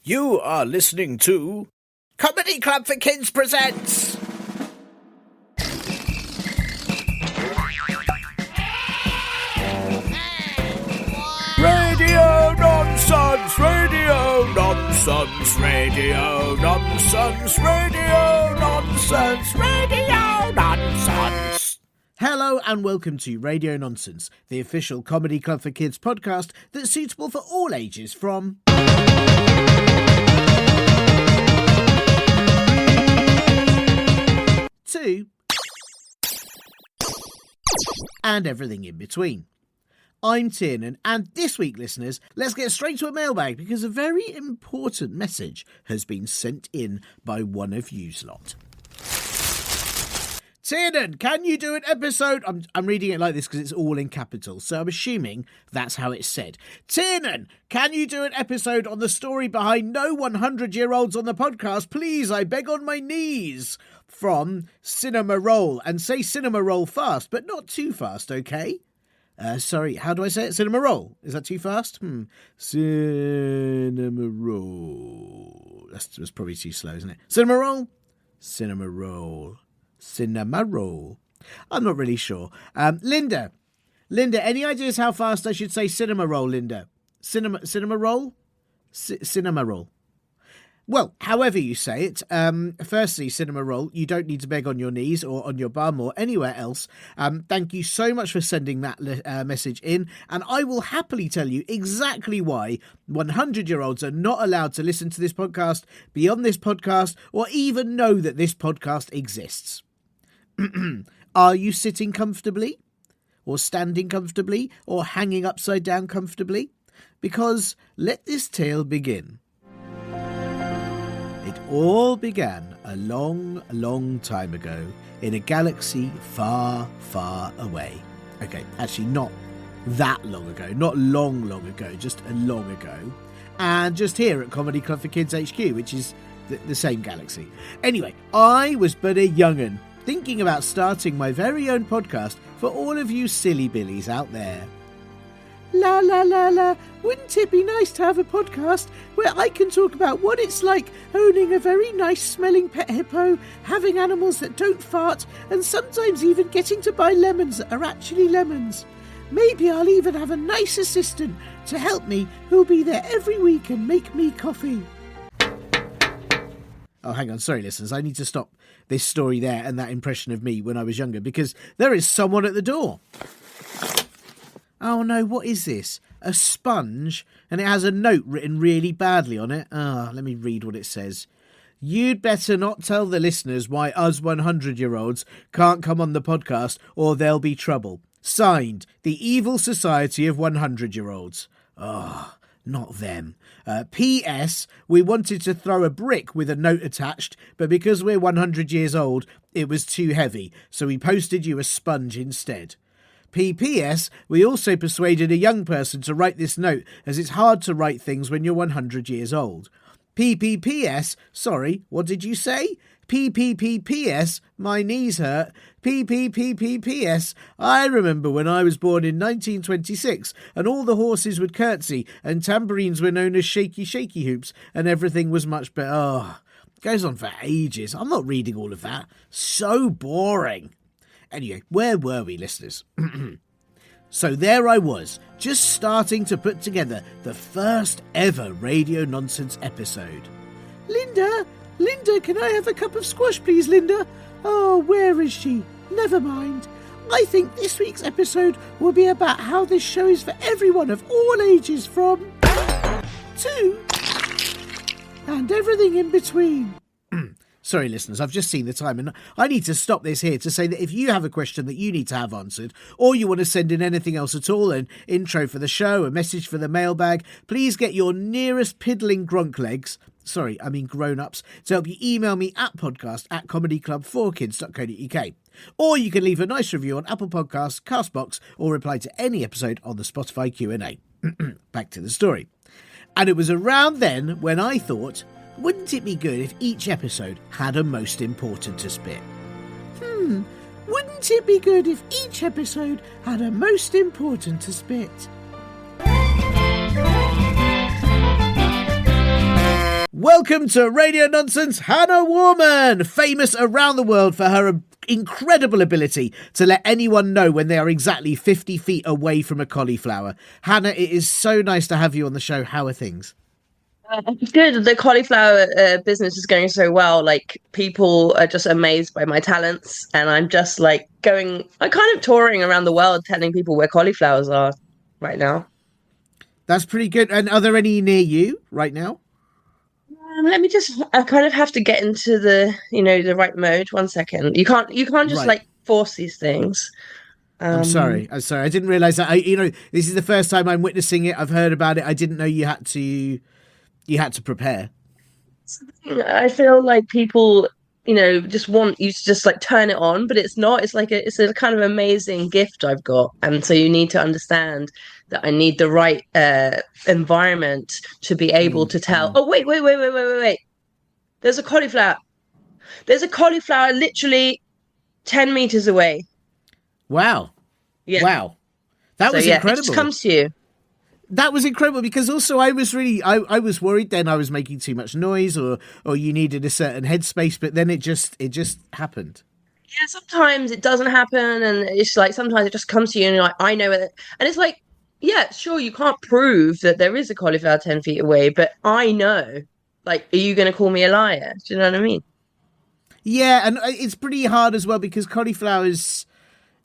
You are listening to Comedy Club for Kids presents Radio Nonsense, Radio Nonsense, Radio Nonsense, Radio Nonsense, Radio Nonsense. Hello and welcome to Radio Nonsense, the official Comedy Club for Kids podcast that's suitable for all ages from... to... and everything in between. I'm Tiernan, and this week, listeners, let's get straight to a mailbag because a very important message has been sent in by one of yous lot. Tiernan, can you do an episode? I'm reading it like this because it's all in capitals, so I'm assuming that's how it's said. Tiernan, can you do an episode on the story behind no 100-year-olds on the podcast? Please, I beg on my knees. From Cinema Roll, and say Cinema Roll fast, but not too fast, okay? Sorry, how do I say it? Cinema Roll. Is that too fast? Cinema Roll. That's probably too slow, isn't it? Cinema Roll? Cinema Roll. Cinema Roll. I'm not really sure. Linda, any ideas how fast I should say Cinema Roll, Linda? Cinema Roll? Cinema Roll. Well, however you say it, firstly, Cinema Roll, you don't need to beg on your knees or on your bum or anywhere else. Thank you so much for sending that message in, and I will happily tell you exactly why 100-year-olds are not allowed to listen to this podcast, be on this podcast, or even know that this podcast exists. Are you sitting comfortably? Or standing comfortably? Or hanging upside down comfortably? Because let this tale begin. It all began a long, long time ago in a galaxy far, far away. Okay, actually not that long ago, not long ago, just a long ago. And just here at Comedy Club for Kids HQ, which is the same galaxy. Anyway, I was but a young'un, thinking about starting my very own podcast for all of you silly billies out there. La la la la, wouldn't it be nice to have a podcast where I can talk about what it's like owning a very nice smelling pet hippo, having animals that don't fart, and sometimes even getting to buy lemons that are actually lemons. Maybe I'll even have a nice assistant to help me who'll be there every week and make me coffee. Oh, hang on, sorry listeners, I need to stop this story there and that impression of me when I was younger because there is someone at the door. Oh no, what is this? A sponge? And it has a note written really badly on it. Let me read what it says. You'd better not tell the listeners why us 100-year-olds can't come on the podcast or there'll be trouble. Signed, the Evil Society of 100-year-olds. Not them. P.S. We wanted to throw a brick with a note attached, but because we're 100 years old, it was too heavy, so we posted you a sponge instead. P.P.S. We also persuaded a young person to write this note, as it's hard to write things when you're 100 years old. P.P.P.S. Sorry, what did you say? P.P.P.P.S. My knees hurt. P.P.P.P.P.S. I remember when I was born in 1926 and all the horses would curtsy and tambourines were known as shaky shaky hoops and everything was much better. Goes on for ages. I'm not reading all of that. So boring. Anyway, where were we, listeners? So there I was, just starting to put together the first ever Radio Nonsense episode. Linda, can I have a cup of squash, please, Linda? Oh, where is she? Never mind. I think this week's episode will be about how this show is for everyone of all ages from... to... and everything in between. Sorry, listeners, I've just seen the time and I need to stop this here to say that if you have a question that you need to have answered or you want to send in anything else at all, an intro for the show, a message for the mailbag, please get your nearest piddling gronk legs, grown-ups, to help you email me at podcast@comedyclub4kids.co.uk. Or you can leave a nice review on Apple Podcasts, CastBox, or reply to any episode on the Spotify Q&A. Back to the story. And it was around then when I thought... wouldn't it be good if each episode had a most important to spit? Wouldn't it be good if each episode had a most important to spit? Welcome to Radio Nonsense, Hannah Warman, famous around the world for her incredible ability to let anyone know when they are exactly 50 feet away from a cauliflower. Hannah, it is so nice to have you on the show. How are things? Good. The cauliflower business is going so well. Like, people are just amazed by my talents, and I'm just like I'm kind of touring around the world telling people where cauliflowers are right now. That's pretty good. And are there any near you right now? I kind of have to get into the right mode. 1 second. You can't just Right. like force these things. I'm sorry. I didn't realize that. This is the first time I'm witnessing it. I've heard about it. I didn't know you had to prepare. I feel like people, just want you to just like turn it on, but it's not. It's a kind of amazing gift I've got, and so you need to understand that I need the right environment to be able to tell. Oh, wait! There's a cauliflower. There's a cauliflower literally 10 meters away. Wow. Yeah. Wow. That was It incredible. just comes to you. That was incredible, because also I was worried then I was making too much noise, or you needed a certain headspace, but then it just happened. Yeah, sometimes it doesn't happen, and it's like sometimes it just comes to you, and you're like, I know it, and it's like, yeah, sure, you can't prove that there is a cauliflower 10 feet away, but I know. Like, are you going to call me a liar? Do you know what I mean? Yeah, and it's pretty hard as well, because cauliflowers,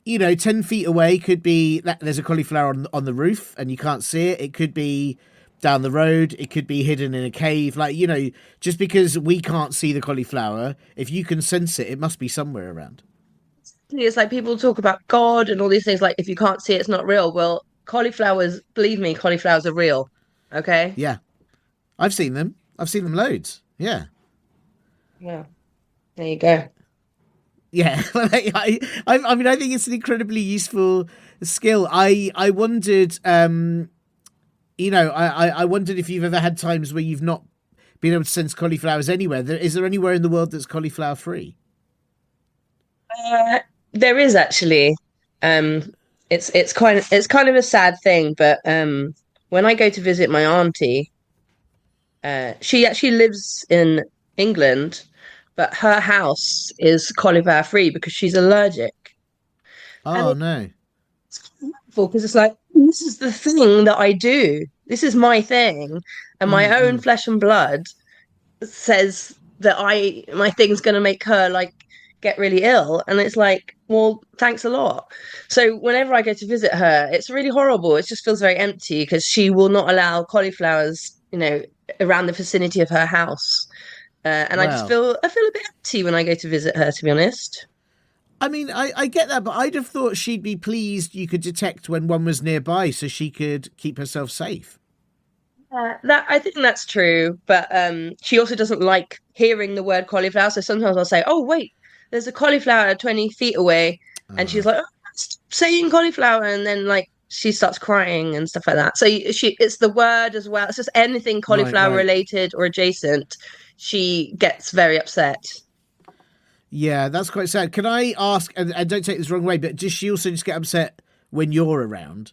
10 feet away could be that there's a cauliflower on the roof and you can't see it. It could be down the road. It could be hidden in a cave. Like, just because we can't see the cauliflower, if you can sense it, it must be somewhere around. It's like people talk about God and all these things, like, if you can't see it, it's not real. Well, cauliflowers, believe me, cauliflowers are real. Okay? Yeah. I've seen them. I've seen them loads. Yeah. Yeah. There you go. Yeah, I mean, I think it's an incredibly useful skill. I wondered, I wondered if you've ever had times where you've not been able to sense cauliflowers anywhere. Is there anywhere in the world that's cauliflower free? There is actually. It's kind of a sad thing, but when I go to visit my auntie, she actually lives in England, but her house is cauliflower free because she's allergic. Oh, no. It's wonderful because it's like, this is the thing that I do. This is my thing, and my own flesh and blood says that my thing's going to make her like get really ill, and it's like, well, thanks a lot. So whenever I go to visit her, it's really horrible. It just feels very empty because she will not allow cauliflowers, around the vicinity of her house. And I Wow. feel a bit empty when I go to visit her, to be honest. I mean, I get that, but I'd have thought she'd be pleased you could detect when one was nearby so she could keep herself safe. That I think that's true, but she also doesn't like hearing the word cauliflower. So sometimes I'll say, "Oh, wait, there's a cauliflower 20 feet away," and she's like, "Oh, stop saying cauliflower," and then like she starts crying and stuff like that. So it's the word as well. It's just anything cauliflower related or adjacent. She gets very upset. Yeah, that's quite sad. Can I ask, and don't take this the wrong way, but does she also just get upset when you're around?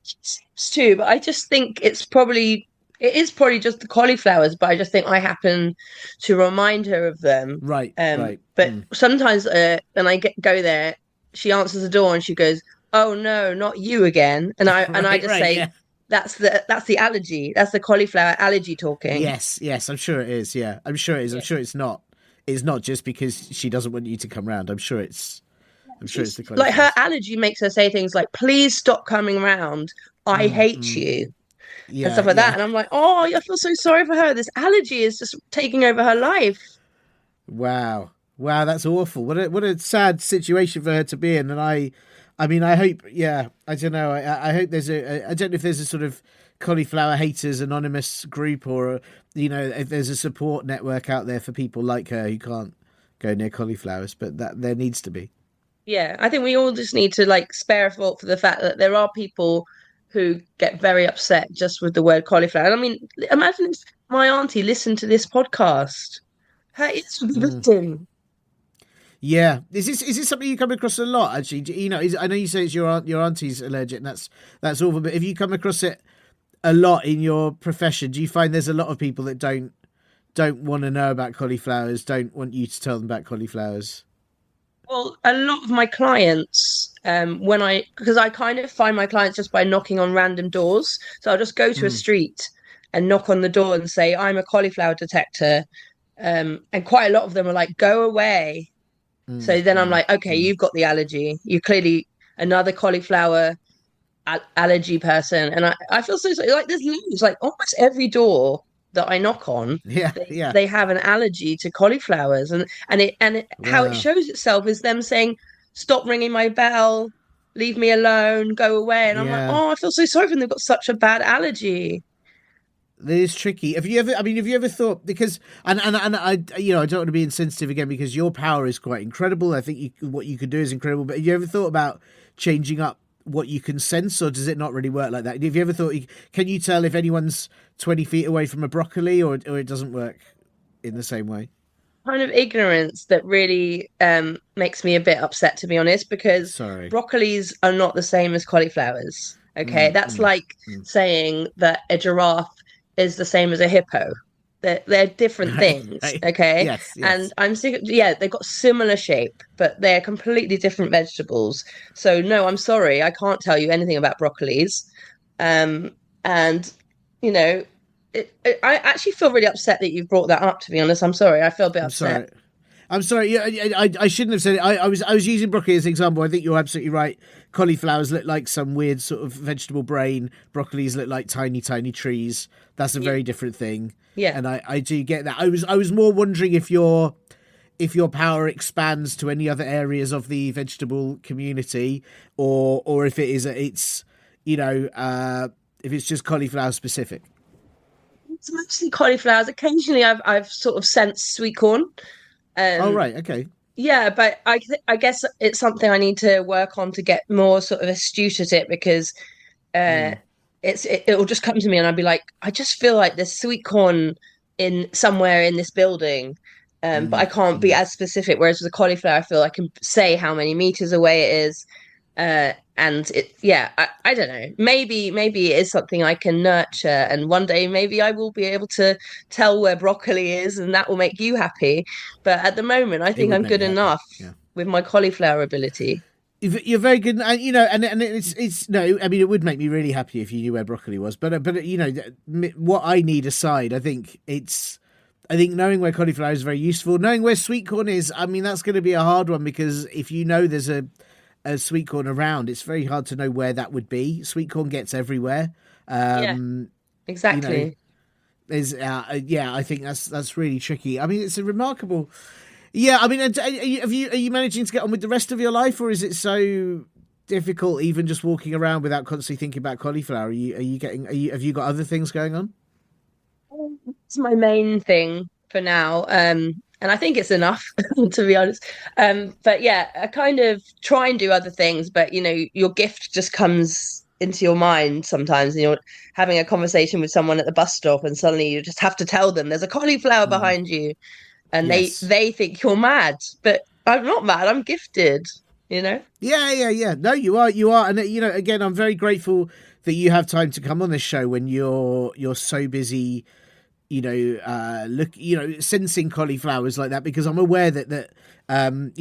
She seems to, but I just think it is probably just the cauliflowers, but I just think I happen to remind her of them. Right. But sometimes when I go there, she answers the door and she goes, "Oh no, not you again," and I just say. Yeah. That's the allergy. That's the cauliflower allergy talking. Yes, I'm sure it is. Yeah, I'm sure it is. Yeah. I'm sure it's not. It's not just because she doesn't want you to come round. I'm sure it's the cauliflower. Like, her allergy makes her say things like, "Please stop coming round. I hate you," and stuff like that. And I'm like, oh, I feel so sorry for her. This allergy is just taking over her life. Wow, that's awful. What a sad situation for her to be in. And I mean, I hope, I don't know. I hope I don't know if there's a sort of cauliflower haters anonymous group, or, if there's a support network out there for people like her who can't go near cauliflowers, but that there needs to be. Yeah, I think we all just need to like spare a thought for the fact that there are people who get very upset just with the word cauliflower. And I mean, imagine if my auntie listened to this podcast. Her ears would be bleeding. Yeah, is this something you come across a lot? Actually, I know you say it's your auntie's allergic, and that's awful. But have you come across it a lot in your profession? Do you find there's a lot of people that don't want to know about cauliflowers, don't want you to tell them about cauliflowers? Well, a lot of my clients, because I kind of find my clients just by knocking on random doors. So I'll just go to a Mm, street and knock on the door and say, I'm a cauliflower detector. And quite a lot of them are like, go away. mm, So then I'm mm, like, okay, mm. you've got the allergy. You're clearly another cauliflower allergy person. And I feel so like there's loads, like almost every door that I knock on, Yeah, yeah. they have an allergy to cauliflowers, and how it Wow. shows itself is them saying, "Stop ringing my bell, leave me alone, go away." And I'm like, Yeah. "Oh, I feel so sorry for them. They've got such a bad allergy." It is tricky. Have you ever? I mean, have you ever thought? Because and I, I don't want to be insensitive again because your power is quite incredible. I think what you could do is incredible. But have you ever thought about changing up what you can sense, or does it not really work like that? Have you ever thought? Can you tell if anyone's 20 feet away from a broccoli, or it doesn't work in the same way? Kind of ignorance that really makes me a bit upset, to be honest, because Sorry. broccolis are not the same as cauliflowers. Okay, Mm, that's mm, like mm. saying that a giraffe is the same as a hippo. They're different Right. things, Right. okay? Yes. And Yes. I'm sick of, yeah, they've got similar shape, but they're completely different vegetables. So no, I'm sorry, I can't tell you anything about broccolis. Um, and you know, I actually feel really upset that you've brought that up, to be honest. I'm sorry, I feel a bit I'm upset. sorry. I'm sorry. Yeah, I shouldn't have said it. I was using broccoli as an example. I think you're absolutely right. Cauliflowers look like some weird sort of vegetable brain. Broccolis look like tiny, tiny trees. That's a Yeah, very different thing. yeah. And I do get that. I was more wondering if your power expands to any other areas of the vegetable community, or if it's if it's just cauliflower specific. It's mostly cauliflowers. Occasionally, I've sort of sensed sweet corn. Oh Um, right, okay. yeah, but I guess it's something I need to work on to get more sort of astute at it because uh, Mm, it'll just come to me and I'll be like, I just feel like there's sweet corn in somewhere in this building, but I mm, can't be mm. as specific. Whereas with the cauliflower, I feel I can say how many meters away it is. And yeah, I don't know. Maybe it is something I can nurture, and one day maybe I will be able to tell where broccoli is, and that will make you happy. But at the moment, I It think would I'm make good me happy. enough Yeah. with my cauliflower ability. You're very good, and and it's no. I mean, it would make me really happy if you knew where broccoli was, but what I need aside, I think knowing where cauliflower is very useful. Knowing where sweet corn is, I mean, that's going to be a hard one because if you know there's a sweet corn around, it's very hard to know where that would be. Sweet corn gets everywhere. Yeah, Um, you know, exactly. there's yeah, I think that's really tricky. I mean, it's a remarkable. Yeah, I mean, are you managing to get on with the rest of your life, or is it so difficult even just walking around without constantly thinking about cauliflower? Have you got other things going on? It's my main thing for now. And I think it's enough, to be honest. But yeah, I kind of try and do other things, but your gift just comes into your mind sometimes, and you're having a conversation with someone at the bus stop, and suddenly you just have to tell them there's a cauliflower Mm, behind you, and they yes. they think you're mad, but I'm not mad. I'm gifted, you know. Yeah, yeah, yeah. No, you are, and again, I'm very grateful that you have time to come on this show when you're so busy. Sensing cauliflowers like that because I'm aware that I'm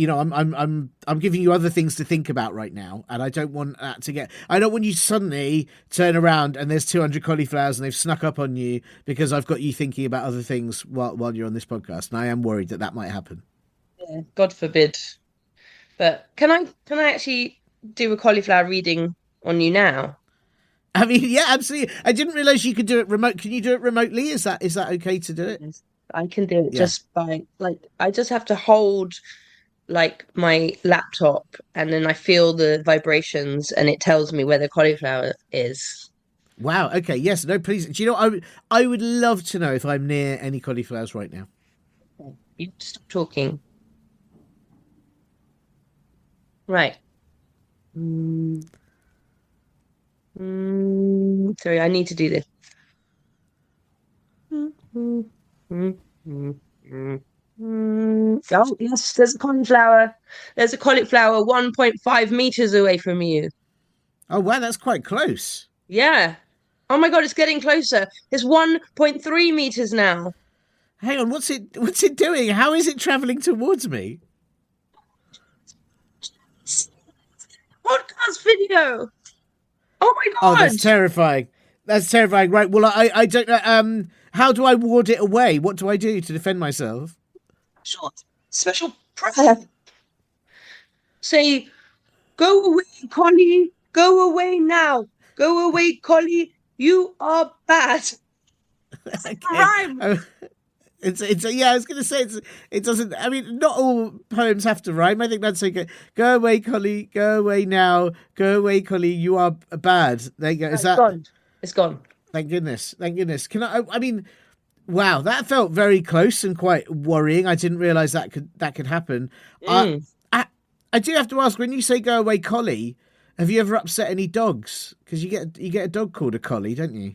giving you other things to think about right now, and I don't want that to get. I don't want you to suddenly turn around and there's 200 cauliflowers and they've snuck up on you because I've got you thinking about other things while you're on this podcast, and I am worried that might happen. Yeah, God forbid. But can I actually do a cauliflower reading on you now? I mean, yeah, absolutely. I didn't realize you could do it remote. Can you do it remotely? Is that okay to do it? Yes, I can do it Yeah. just by like I just have to hold like my laptop and then I feel the vibrations and it tells me where the cauliflower is. Wow. Okay. Yes. No. Please. Do you know? I would love to know if I'm near any cauliflowers right now. You stop talking. Right. Mm, sorry, I need to do this. Oh, yes, there's a cauliflower. There's a cauliflower 1.5 meters away from you. Oh wow, that's quite close. Yeah. Oh my God, it's getting closer. It's 1.3 meters now. Hang on, what's it doing? How is it travelling towards me? Podcast video. Oh my Oh, God. that's terrifying. That's terrifying. Right. Well, I don't know. How do I ward it away? What do I do to defend myself? Special prayer. Say, go away, Collie. Go away now. Go away, Collie. You are bad. Okay. Rhyme. It's yeah. I was going to say it doesn't. I mean, not all poems have to rhyme. I think that's okay. Go away, Collie. Go away now. Go away, Collie. You are bad. There you go. Is that gone? It's gone. Thank goodness. Thank goodness. Can I mean, wow, that felt very close and quite worrying. I didn't realise that could happen. I do have to ask, when you say "go away, Collie," have you ever upset any dogs? Because you get a dog called a collie, don't you?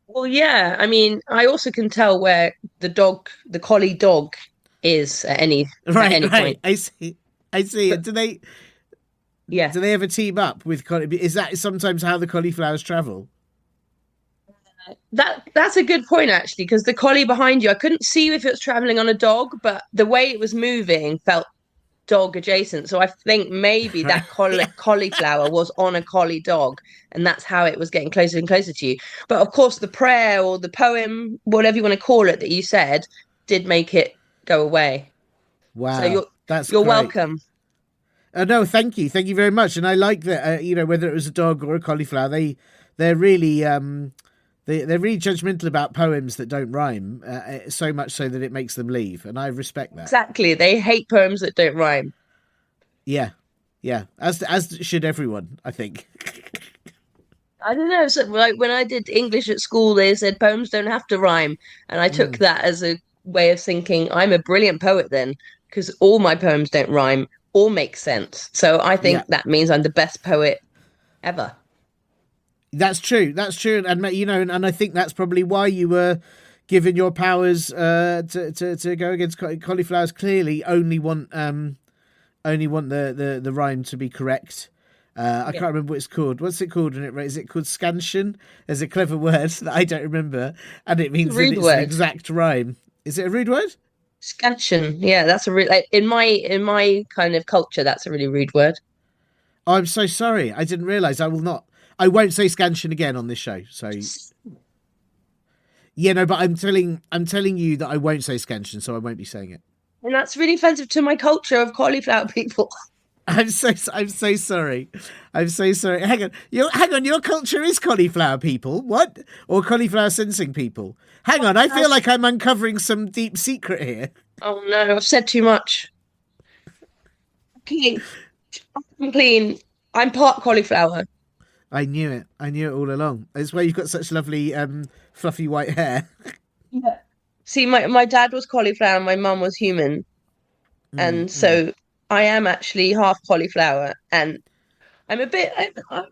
Well, yeah. I mean, I also can tell where the collie dog, is at any point. I see. But, do they? Yeah. Do they ever team up with collie? Is that sometimes how the cauliflowers travel? That's a good point, actually, because the collie behind you, I couldn't see if it was traveling on a dog, but the way it was moving felt dog adjacent. So I think maybe that cauliflower was on a collie dog, and that's how it was getting closer and closer to you. But of course, the prayer or the poem, whatever you want to call it, that you said, did make it go away. Wow, so you're great. Welcome. No, thank you very much. And I like that. Whether it was a dog or a cauliflower, they're really they're really judgmental about poems that don't rhyme, so much so that it makes them leave, and I respect that. Exactly, they hate poems that don't rhyme. Yeah, as should everyone, I think. I don't know. So, like when I did English at school, they said poems don't have to rhyme, and I took that as a way of thinking I'm a brilliant poet then, because all my poems don't rhyme or make sense. So I think that means I'm the best poet ever. That's true. And and I think that's probably why you were given your powers to go against cauliflowers. Clearly, only want the rhyme to be correct. I can't remember what it's called. What's it called? Is it called scansion? There's a clever word that I don't remember, and it means that it's an exact rhyme. Is it a rude word? Scansion. Yeah, that's a in my kind of culture. That's a really rude word. Oh, I'm so sorry. I didn't realise. I won't say scansion again on this show. So, yeah, no, but I'm telling you that I won't say scansion, so I won't be saying it. And that's really offensive to my culture of cauliflower people. I'm so sorry. I'm so sorry. Hang on. Your culture is cauliflower people. What? Or cauliflower sensing people? Hang on. I feel like I'm uncovering some deep secret here. Oh no, I've said too much. Okay, I'm clean. I'm part cauliflower. I knew it all along. It's why you've got such lovely, fluffy white hair. Yeah. See, my dad was cauliflower and my mum was human. And so I am actually half cauliflower, and I'm a bit I have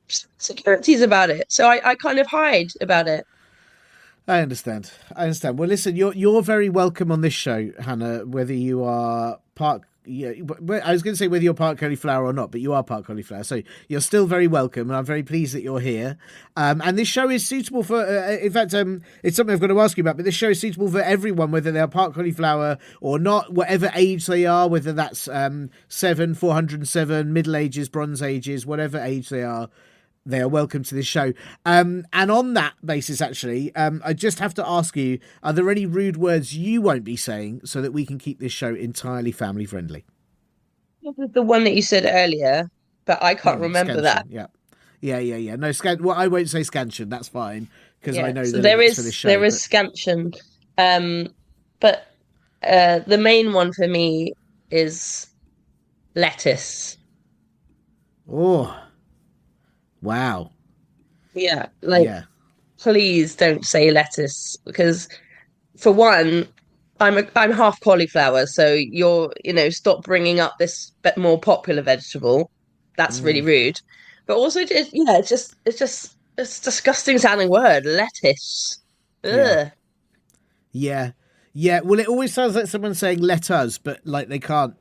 insecurities about it. So I kind of hide about it. I understand. Well, listen, you're very welcome on this show, Hannah, whether you are part. Yeah, I was going to say whether you're part cauliflower or not, but you are part cauliflower, so you're still very welcome, and I'm very pleased that you're here. And this show is suitable for, in fact, it's something I've got to ask you about, but this show is suitable for everyone, whether they're part cauliflower or not, whatever age they are, whether that's 407, Middle Ages, Bronze Ages, whatever age they are welcome to this show. And on that basis, actually, I just have to ask you, are there any rude words you won't be saying so that we can keep this show entirely family friendly? The one that you said earlier, but I can't remember scansion, that. Yeah. No, well, I won't say scansion. That's fine, because I know so that it's for this show. There is scansion. But the main one for me is lettuce. Oh. Wow. Yeah, please don't say lettuce, because for one, I'm half cauliflower, so stop bringing up this bit more popular vegetable. That's really rude. But also, it's a disgusting sounding word, lettuce. Ugh. Yeah. Well, it always sounds like someone saying "let us," but like they can't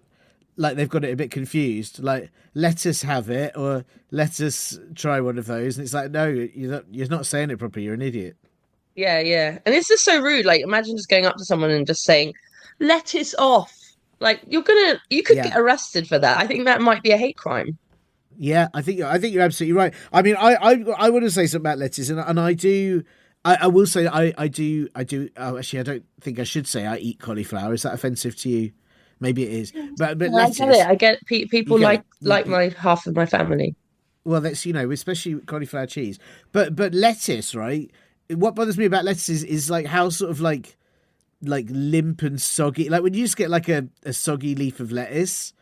like they've got it a bit confused. Like, let us have it, or let us try one of those. And it's like, no, you're not saying it properly. You're an idiot. Yeah, yeah. And it's just so rude. Like, imagine just going up to someone and just saying, lettuce off. Like, you could Yeah. get arrested for that. I think that might be a hate crime. Yeah, I think you're absolutely right. I mean, I want to say something about lettuce, and I do. I will say I do. Oh, actually, I don't think I should say I eat cauliflower. Is that offensive to you? Maybe it is. But Yeah, I lettuce. get it. I get You people get it. like my half of my family. Well, that's, especially cauliflower cheese. But lettuce, right? What bothers me about lettuce is like how sort of like limp and soggy. Like when you just get like a soggy leaf of lettuce.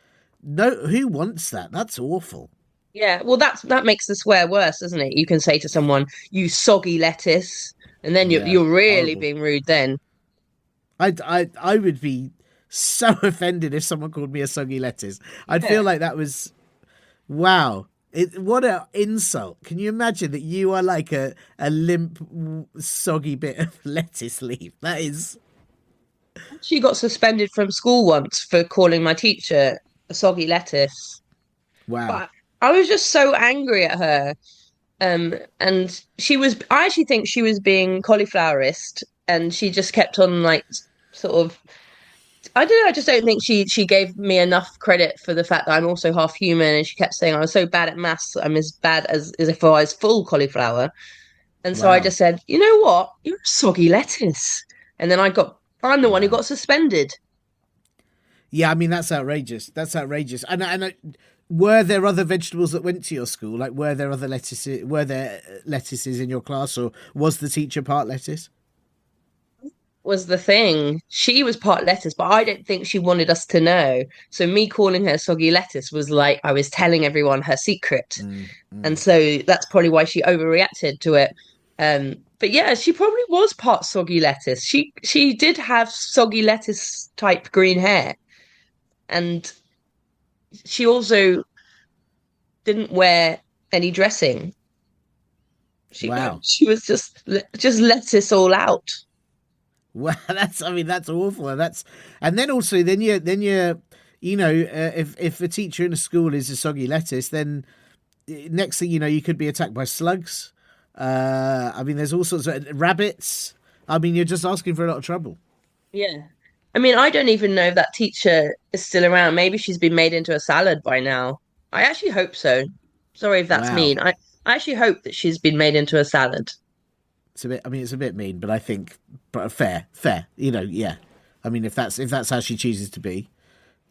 No, who wants that? That's awful. Yeah, well, that makes the swear worse, doesn't it? You can say to someone, "You soggy lettuce," and then Yeah, you're really horrible. being rude. Then, I would be so offended if someone called me a soggy lettuce. I'd yeah, feel like that was wow. What an insult. Can you imagine that you are like a limp, soggy bit of lettuce leaf? That is. she got suspended from school once for calling my teacher a soggy lettuce. Wow. But I was just so angry at her. And I actually think she was being cauliflowerist, and she just kept on like sort of. I don't know. I just don't think she gave me enough credit for the fact that I'm also half human. And she kept saying I was so bad at maths. I'm as bad as if I was full cauliflower. And so I Wow. just said, you know what? You're a soggy lettuce. And then I'm the one who Wow. got suspended. Yeah, I mean that's outrageous. That's outrageous. And were there other vegetables that went to your school? Like were there other lettuces? Were there lettuces in your class, or was the teacher part lettuce? Was the thing. She was part lettuce, but I don't think she wanted us to know. So me calling her soggy lettuce was like I was telling everyone her secret. Mm, And mm. so that's probably why she overreacted to it. But yeah, she probably was part soggy lettuce. She did have soggy lettuce type green hair, and she also didn't wear any dressing. She Wow. she was just lettuce all out. Well, that's awful. And then also then you if a teacher in a school is a soggy lettuce, then next thing you know you could be attacked by slugs. I mean, there's all sorts of rabbits. I mean, you're just asking for a lot of trouble. Yeah. I mean, I don't even know if that teacher is still around. Maybe she's been made into a salad by now. I actually hope so. Sorry if that's Wow, mean. I actually hope that she's been made into a salad. it's a bit. I mean, it's a bit mean, but I think, but fair. Yeah. I mean, if that's how she chooses to be,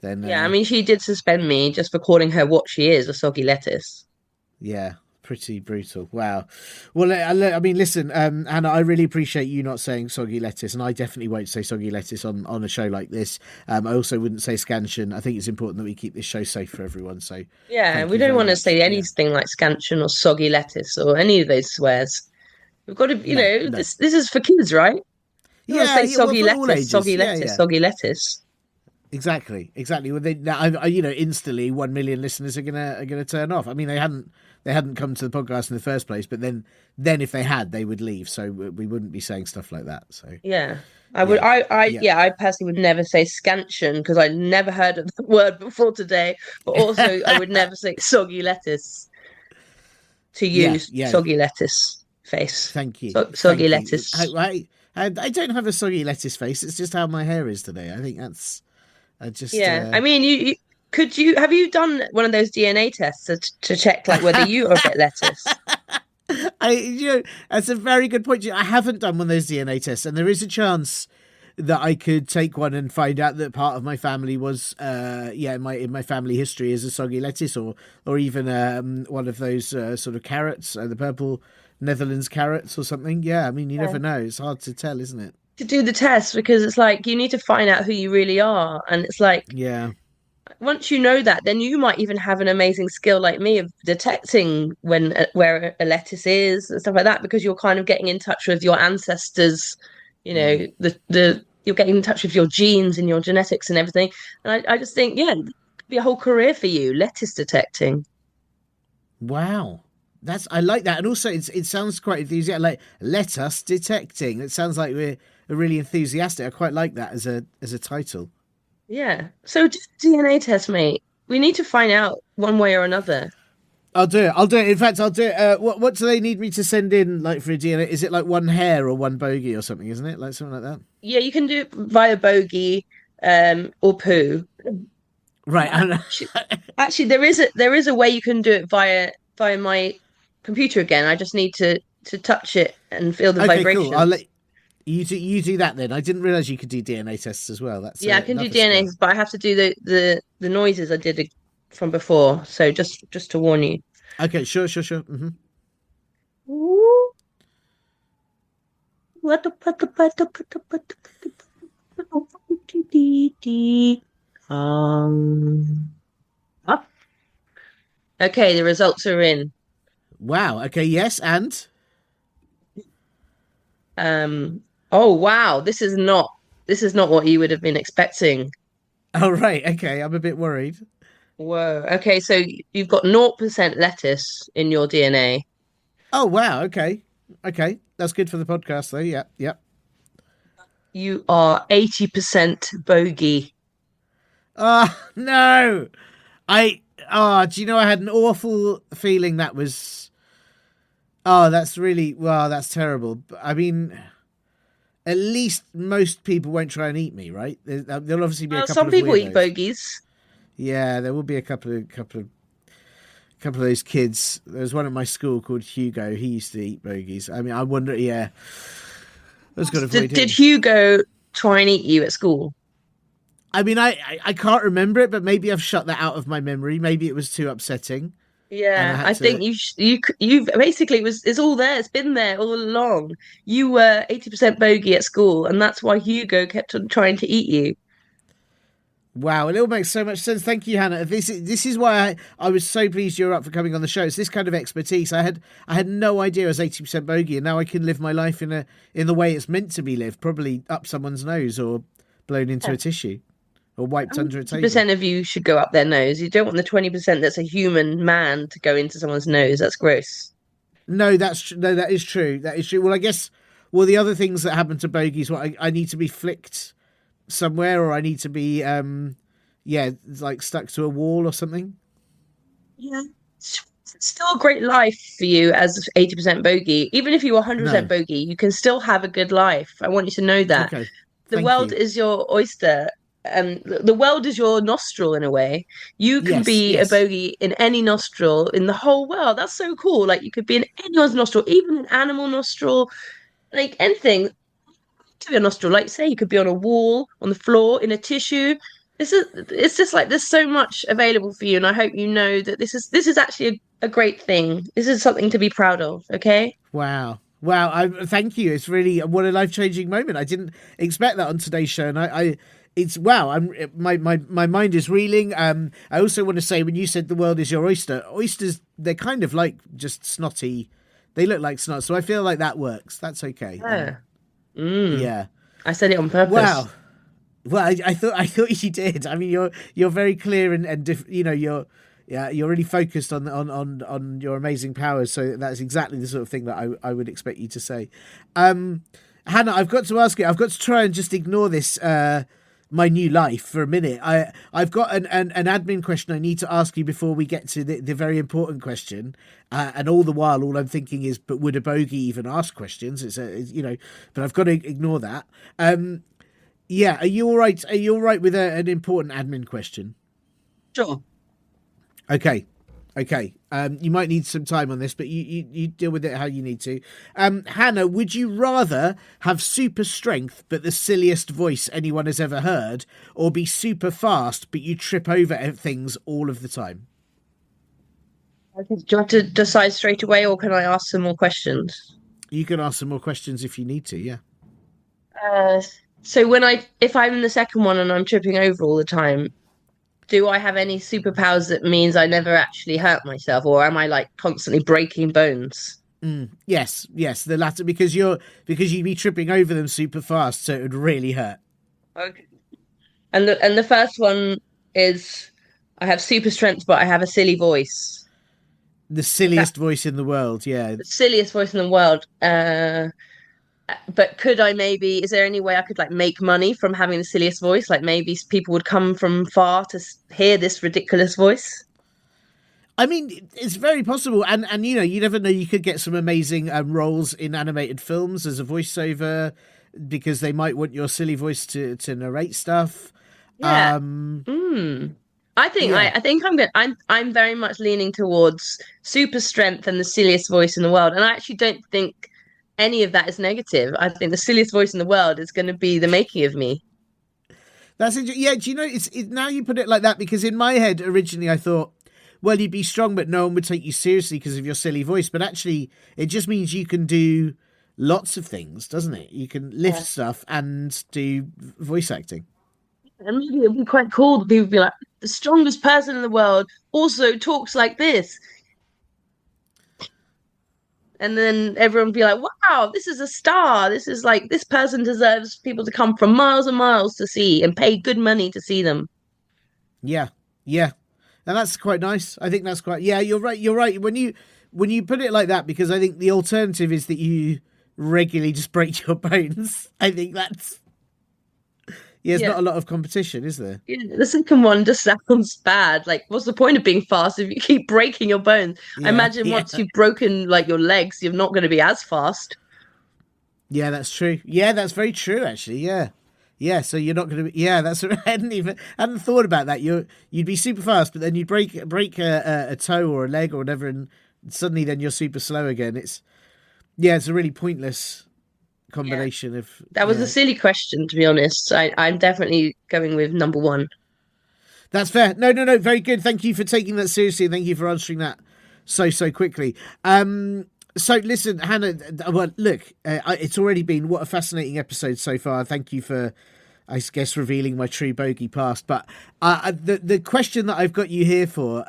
then Yeah, I mean, she did suspend me just for calling her what she is, a soggy lettuce. yeah, pretty brutal. Wow. Well, I mean, listen, Hannah, I really appreciate you not saying soggy lettuce, and I definitely won't say soggy lettuce on a show like this. I also wouldn't say scansion. I think it's important that we keep this show safe for everyone. So, Yeah, thank we you don't very want to much. say Yeah. anything like scansion or soggy lettuce or any of those swears. We've got to, No, no. this is for kids, right? You want to Yeah, say yeah. Well, soggy for all lettuce, ages. soggy Yeah, lettuce, yeah. soggy lettuce. Exactly. Well, instantly 1 million listeners are gonna turn off. I mean, they hadn't come to the podcast in the first place, but then if they had, they would leave. So we wouldn't be saying stuff like that. So Yeah. I would yeah, yeah. yeah, I personally would never say scansion because I'd never heard of the word before today. But also I would never say soggy lettuce to Yeah, use yeah. soggy lettuce face. Thank you, Soggy thank you. lettuce. I don't have a soggy lettuce face. It's just how my hair is today. I think that's I just Yeah. I mean you have you done one of those DNA tests to check like whether you are a bit lettuce? that's a very good point. I haven't done one of those DNA tests, and there is a chance that I could take one and find out that part of my family was in my family history is a soggy lettuce, or even one of those sort of carrots, the purple Netherlands carrots or something. Yeah, I mean, you Yeah. never know. It's hard to tell, isn't it? To do the test because it's like you need to find out who you really are. And it's like Yeah. once you know that, then you might even have an amazing skill like me of detecting where a lettuce is and stuff like that because you're kind of getting in touch with your ancestors, Mm. the you're getting in touch with your genes and your genetics and everything. And I just think, yeah, it could be a whole career for you, lettuce detecting. Wow. I like that, and also it sounds quite enthusiastic. Like let us detecting. It sounds like we're really enthusiastic. I quite like that as a title. Yeah. So do a DNA test, mate. We need to find out one way or another. I'll do it. I'll do it. In fact, I'll do it. What do they need me to send in, like, for a DNA? Is it like one hair or one bogey or something? Isn't it like something like that? Yeah, you can do it via bogey, or poo. Right. Actually, actually, there is a way you can do it via my computer again. I just need to touch it and feel the Okay. Cool. I'll vibrations. let you do that then. I didn't realize you could do DNA tests as well. That's Yeah, I can do another DNA, skill. but I have to do the noises I did from before. So just to warn you. Okay. Sure. Sure. Sure. Um. ah, Okay, the results are in. Wow. Okay. Yes. And Um. Oh wow, this is not what you would have been expecting. oh right. Okay. I'm a bit worried. Whoa. Okay, so you've got 0% lettuce in your DNA. Oh wow. Okay. Okay. That's good for the podcast though. Yep. Yep. You are 80% bogey. No. I do you know I had an awful feeling that was that's really well, that's terrible. I mean, at least most people won't try and eat me, right? There'll obviously be a Well, couple some of people eat weirdos. bogeys. Yeah, there will be a couple of those kids. There was one at my school called Hugo. He used to eat bogies. I mean, I wonder. Yeah, I was going to avoid Did him. Hugo try and eat you at school? I mean, I can't remember it, but maybe I've shut that out of my memory. Maybe it was too upsetting, and I Yeah, had I think to. you basically it's all there. It's been there all along. You were 80% bogey at school, and that's why Hugo kept on trying to eat you. Wow, it all makes so much sense. Thank you, Hannah. This is why I was so pleased you're up for coming on the show. It's this kind of expertise. I had no idea I was 80% bogey, and now I can live my life in the way it's meant to be lived, probably up someone's nose or blown into Yeah. a tissue or wiped under a table. 80% of you should go up their nose. You don't want the 20% that's a human man to go into someone's nose. That's gross. No, no, that is true. That is true. Well, I guess the other things that happen to bogies, I need to be flicked somewhere, or I need to be yeah, like stuck to a wall or something. Yeah. It's still a great life for you as 80% bogey. Even if you're 100% No. bogey, you can still have a good life. I want you to know that. Okay. The Thank world you. is your oyster. The world is your nostril in a way. You can Yes, be a yes. bogey in any nostril in the whole world. That's so cool. Like you could be in anyone's nostril, even an animal nostril, like anything to be a nostril. Like say you could be on a wall, on the floor, in a tissue. It's just like there's so much available for you, and I hope you know that this is actually a great thing. This is something to be proud of, okay? Wow. Wow. Thank you. It's really what a life changing moment. I didn't expect that on today's show. And it's wow. My mind is reeling. I also want to say when you said the world is your oyster, oysters, they're kind of like just snotty. They look like snot. So I feel like that works. That's okay. Yeah. Mm. Yeah. I said it on purpose. Wow. Well, I thought you did. I mean, you're very clear and you know you're really focused on your amazing powers. So that's exactly the sort of thing that I would expect you to say. Hannah, I've got to ask you. I've got to try and just ignore this my new life for a minute. I've got an admin question I need to ask you before we get to the very important question. And all the while, all I'm thinking is, but would a bogey even ask questions? But I've got to ignore that. Yeah, are you all right? Are you all right with an important admin question? Sure. Okay, okay. You might need some time on this, but you deal with it how you need to. Hannah, would you rather have super strength but the silliest voice anyone has ever heard, or be super fast but you trip over things all of the time? Do you have to decide straight away, or can I ask some more questions? You can ask some more questions if you need to. Yeah. Uh, so if I'm in the second one and I'm tripping over all the time, do I have any superpowers that means I never actually hurt myself, or am I like constantly breaking bones? Yes, yes, the latter because you'd be tripping over them super fast, so it would really hurt. Okay. And the first one is I have super strength, but I have a silly voice. The Is that silliest voice in the world. Yeah. the silliest voice in the world? But could I maybe, is there any way I could like make money from having the silliest voice? Like maybe people would come from far to hear this ridiculous voice? I mean, it's very possible, and you know, you never know. You could get some amazing roles in animated films as a voiceover because they might want your silly voice to narrate stuff. Yeah. Um, I yeah, think I'm very much leaning towards super strength and the silliest voice in the world. And I actually don't think any of that is negative. I think the silliest voice in the world is going to be the making of me. that's yeah. Do you know? Now you put it like that because in my head originally I thought, well, you'd be strong, but no one would take you seriously because of your silly voice. But actually, it just means you can do lots of things, doesn't it? You can lift Yeah. stuff and do voice acting. And maybe it'd be quite cool that people be like, the strongest person in the world also talks like this. And then everyone would be like, wow, this is a star. This is like, this person deserves people to come from miles and miles to see and pay good money to see them. Yeah, yeah, and that's quite nice. I think that's quite. Yeah, you're right. You're right. When you put it like that, because I think the alternative is that you regularly just break your bones. I think that's there's Yeah. not a lot of competition, is there? Yeah, the second one just sounds bad. Like, what's the point of being fast if you keep breaking your bones? I Yeah, imagine yeah, once you've broken like your legs, you're not going to be as fast. yeah. That's true. Yeah, that's very true. Actually, yeah, yeah. So you're not going to be. Yeah, that's. I hadn't thought about that. You'd be super fast, but then you'd break a toe or a leg or whatever, and suddenly then you're super slow again. It's a really pointless Yeah, combination of that was a silly question, to be honest. I'm definitely going with number one. That's fair. No, no, no. Very good. Thank you for taking that seriously. Thank you for answering that so quickly. So listen, Hannah. Well, look, it's already been what a fascinating episode so far. Thank you for, I guess, revealing my true bogey past. But the question that I've got you here for,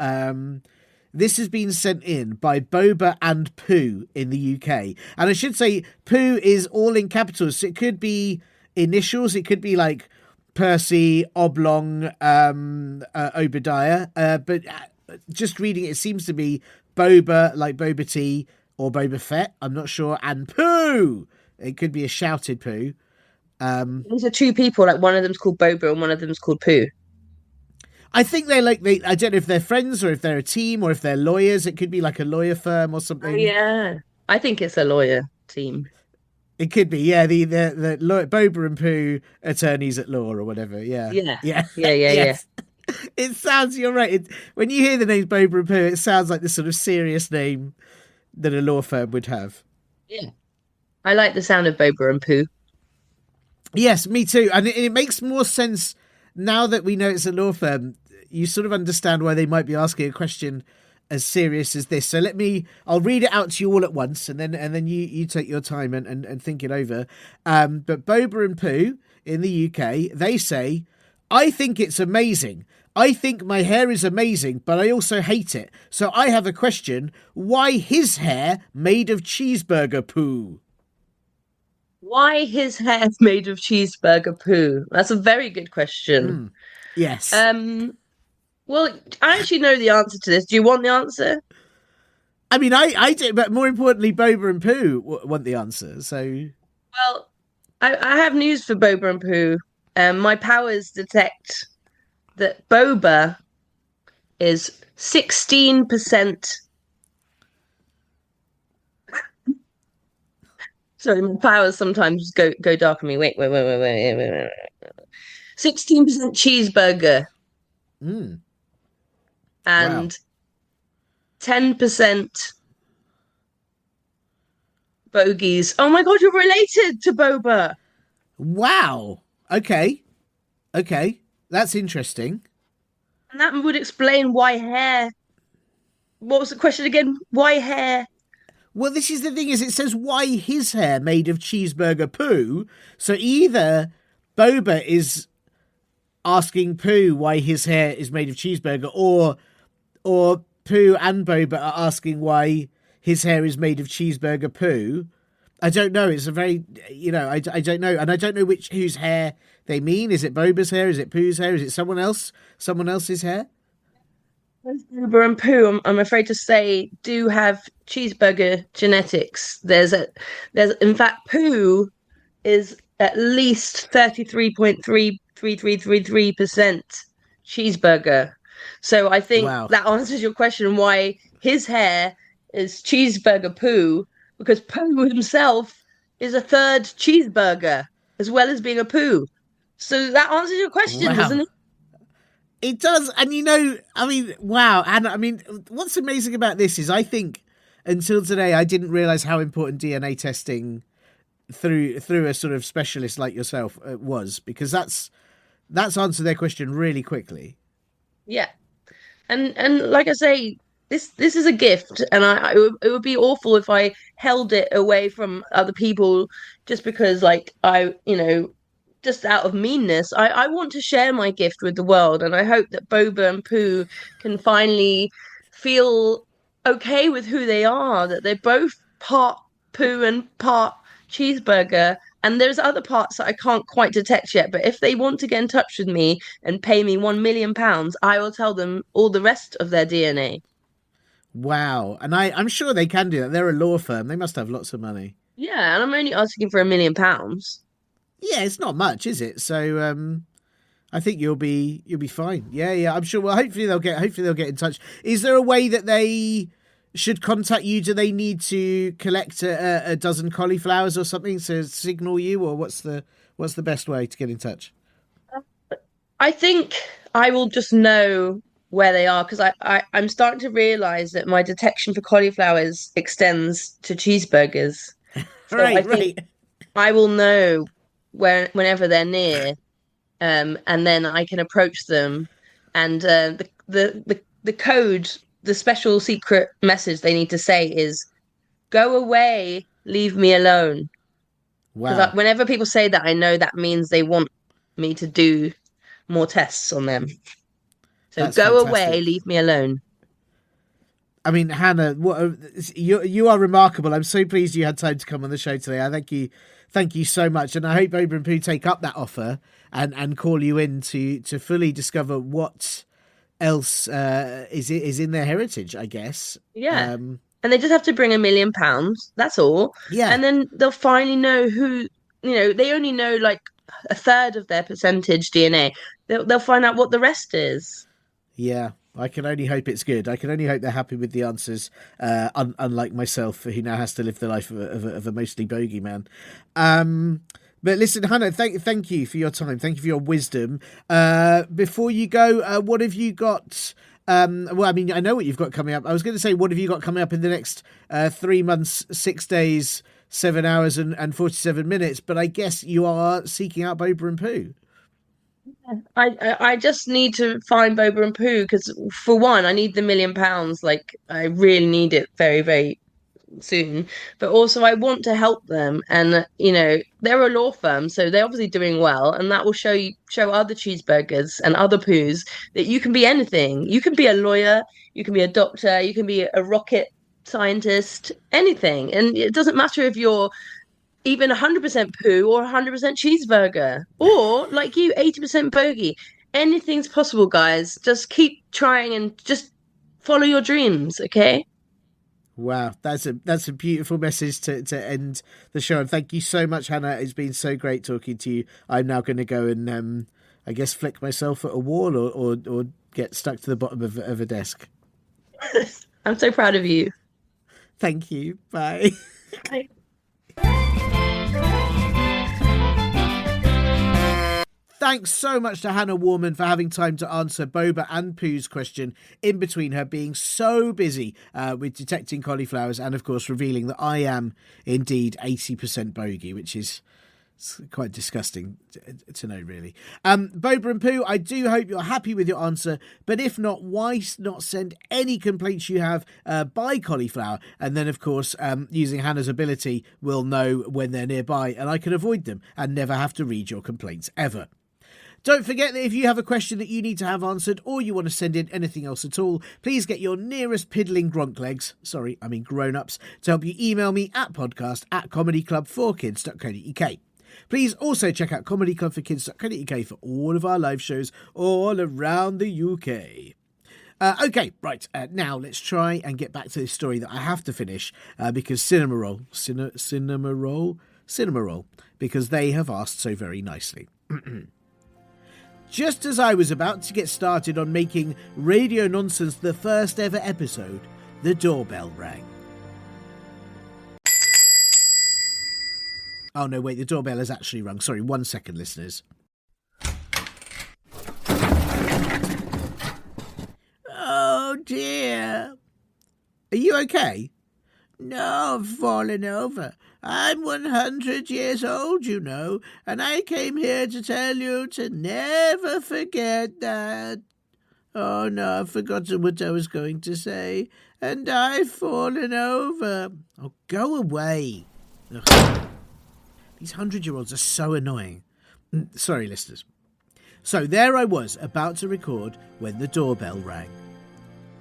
this has been sent in by Boba and Pooh in the UK, and I should say Pooh is all in capitals. So it could be initials. It could be like Percy, Oblong, Obadiah. But just reading it, it seems to be Boba, like Boba Tea, or Boba Fett. I'm not sure. And Pooh! It could be a shouted Pooh. These are two people, like one of them's called Boba and one of them's called Pooh. I think I don't know if they're friends or if they're a team or if they're lawyers. It could be like a lawyer firm or Oh something. yeah. I think it's a lawyer team. It could be, yeah, the lawyer, Boba and Pooh attorneys at law or whatever. Yeah. Yeah. Yeah. Yeah, yeah, yeah. Yes. It sounds, you're right. When you hear the names Boba and Pooh, it sounds like the sort of serious name that a law firm would have. Yeah. I like the sound of Boba and Pooh. Yes, me too. And it makes more sense now that we know it's a law firm. You sort of understand why they might be asking a question as serious as this. So I'll read it out to you all at once, and then you take your time and think it over. But Boba and Pooh in the UK, they say, I think it's amazing. I think my hair is amazing, but I also hate it. So I have a question. Why his hair made of cheeseburger poo? Why his hair's made of cheeseburger poo? That's a very good question. Yes. Well, I actually know the answer to this. Do you want the answer? I mean, I do, but more importantly, Boba and Pooh want the answer. So, Well, I have news for Boba and Pooh. My powers detect that Boba is 16%. Sorry, my powers sometimes go dark on me. Wait. 16% cheeseburger wow. and 10% bogies. Oh my God, you're related to Boba. Wow. Okay. That's interesting. And that would explain why hair. What was the question again? Why hair? Well, this is the thing: is it says why his hair made of cheeseburger poo. So either Boba is asking Pooh why his hair is made of cheeseburger, or Pooh and Boba are asking why his hair is made of cheeseburger poo. I don't know. It's a very, I don't know, and I don't know whose hair they mean. Is it Boba's hair? Is it Pooh's hair? Is it someone else? Someone else's hair? Boba and Pooh, I'm afraid to say, do have cheeseburger genetics. There's in fact, Pooh is at least 33.33333% cheeseburger. So I think Wow. that answers your question why his hair is cheeseburger poo, because poo himself is a third cheeseburger as well as being a poo. So that answers your question, doesn't Wow. it? It does. And I mean, wow. And I mean, what's amazing about this is I think until today, I didn't realize how important DNA testing through a sort of specialist like yourself was, because that's answered their question really quickly. Yeah. And like I say, this is a gift, and it would be awful if I held it away from other people just because, like, just out of meanness. I want to share my gift with the world, and I hope that Boba and Pooh can finally feel okay with who they are, that they're both part poo and part cheeseburger. And there's other parts that I can't quite detect yet, but if they want to get in touch with me and pay me £1 million, I will tell them all the rest of their DNA. Wow. And I'm sure they can do that. They're a law firm. They must have lots of money. Yeah, and I'm only asking for £1 million. Yeah, it's not much, is it? So I think you'll be fine. Yeah, yeah. I'm sure. Well, hopefully they'll get in touch. Is there a way that they should contact you? Do they need to collect a dozen cauliflowers or something to signal you, or what's the best way to get in touch? I think I will just know where they are because I'm starting to realize that my detection for cauliflowers extends to cheeseburgers. So I Right, think right. I will know whenever they're near, and then I can approach them. And the code, the special secret message they need to say is "Go away, leave me alone." Because Wow, whenever people say that, I know that means they want me to do more tests on them. So that's go away, fantastic. leave me alone. I mean, Hannah, you are remarkable. I'm so pleased you had time to come on the show today. I thank you so much, and I hope Ober and Pooh take up that offer and call you in to fully discover what else is in their heritage. I guess. Yeah. And they just have to bring £1 million. That's all. Yeah, And then they'll finally know who, they only know like a third of their percentage DNA. They'll find out what the rest is. yeah. I can only hope it's good. I can only hope they're happy with the answers, unlike myself, who now has to live the life of a mostly bogey man. But listen, Hannah, thank you for your time. Thank you for your wisdom. Before you go, what have you got? Well, I mean, I know what you've got coming up. I was going to say, what have you got coming up in the next 3 months, 6 days, 7 hours, and 47 minutes? But I guess you are seeking out Boba and Pooh. I just need to find Boba and Pooh because for one, I need the £1 million. Like I really need it very, very soon. But also I want to help them, and they're a law firm, so they're obviously doing well, and that will show other cheeseburgers and other Poohs that you can be anything. You can be a lawyer, you can be a doctor, you can be a rocket scientist, anything. And it doesn't matter if you're even 100% poo or 100% cheeseburger, or like you, 80% bogey. Anything's possible, guys. Just keep trying and just follow your dreams, okay? Wow, that's a beautiful message to end the show. And thank you so much, Hannah. It's been so great talking to you. I'm now going to go and I guess flick myself at a wall or get stuck to the bottom of a desk. I'm so proud of you. Thank you. Bye. Bye. Thanks so much to Hannah Warman for having time to answer Boba and Pooh's question in between her being so busy with detecting cauliflowers and, of course, revealing that I am indeed 80% bogey, which is quite disgusting to know, really. Boba and Pooh, I do hope you're happy with your answer, but if not, why not send any complaints you have by cauliflower, and then, of course, using Hannah's ability, we'll know when they're nearby, and I can avoid them and never have to read your complaints ever. Don't forget that if you have a question that you need to have answered, or you want to send in anything else at all, please get your nearest piddling gronk legs, sorry, I mean grown-ups, to help you email me at podcast@comedyclubforkids.co.uk. Please also check out comedyclubforkids.co.uk for all of our live shows all around the UK. Okay, right, now let's try and get back to this story that I have to finish because cinema roll, cinema roll, because they have asked so very nicely. Just as I was about to get started on making Radio Nonsense the first ever episode, the doorbell rang. Oh no, wait, the doorbell has actually rung. Sorry, 1 second, listeners. Oh dear. Are you okay? No, I've fallen over. I'm 100 years old, you know, and I came here to tell you to never forget that. Oh no, I've forgotten what I was going to say, and I've fallen over. Oh, go away. Ugh. These 100-year-olds are so annoying. Sorry, listeners. So there I was, about to record when the doorbell rang.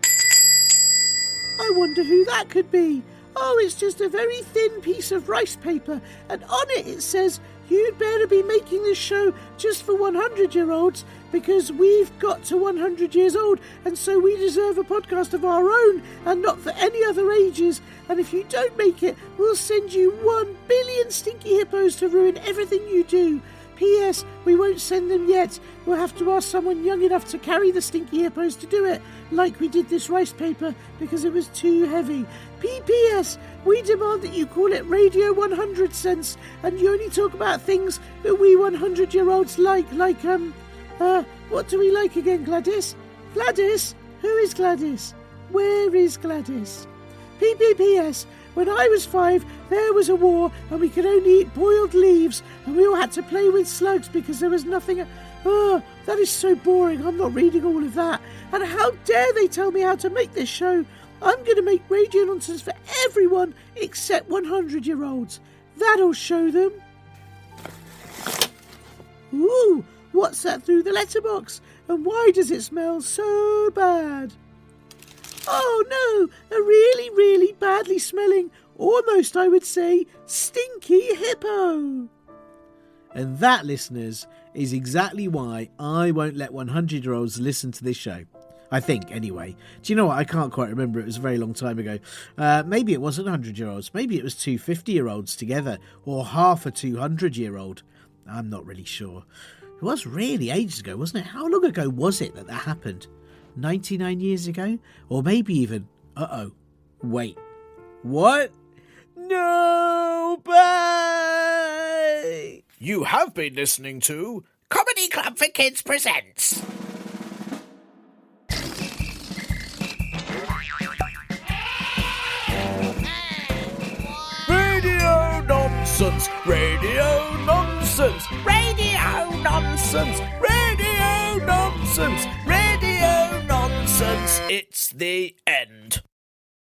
I wonder who that could be. Oh, it's just a very thin piece of rice paper, and on it says, you'd better be making this show just for 100-year-olds, because we've got to 100 years old, and so we deserve a podcast of our own, and not for any other ages. And if you don't make it, we'll send you 1 billion stinky hippos to ruin everything you do. P.S. We won't send them yet. We'll have to ask someone young enough to carry the stinky hippos to do it, like we did this rice paper, because it was too heavy. P.P.S. We demand that you call it Radio 100 Cents, and you only talk about things that we 100-year-olds like, what do we like again, Gladys? Gladys? Who is Gladys? Where is Gladys? P.P.P.S. When I was 5, there was a war, and we could only eat boiled leaves, and we all had to play with slugs because there was nothing... Oh, that is so boring. I'm not reading all of that. And how dare they tell me how to make this show? I'm going to make Radio Nonsense for everyone except 100-year-olds. That'll show them. Ooh, what's that through the letterbox? And why does it smell so bad? Oh no, a really, really badly smelling, almost I would say, stinky hippo. And that, listeners, is exactly why I won't let 100-year-olds listen to this show. I think, anyway. Do you know what? I can't quite remember. It was a very long time ago. Maybe it wasn't 100-year-olds. Maybe it was 2 50-year-olds together, or half a 200-year-old. I'm not really sure. It was really ages ago, wasn't it? How long ago was it that happened? 99 years ago? Or maybe even... Wait. What? No! Bye! You have been listening to Comedy Club for Kids Presents. Radio Nonsense! Radio Nonsense! Radio Nonsense! Radio Nonsense! Radio Nonsense! It's the end.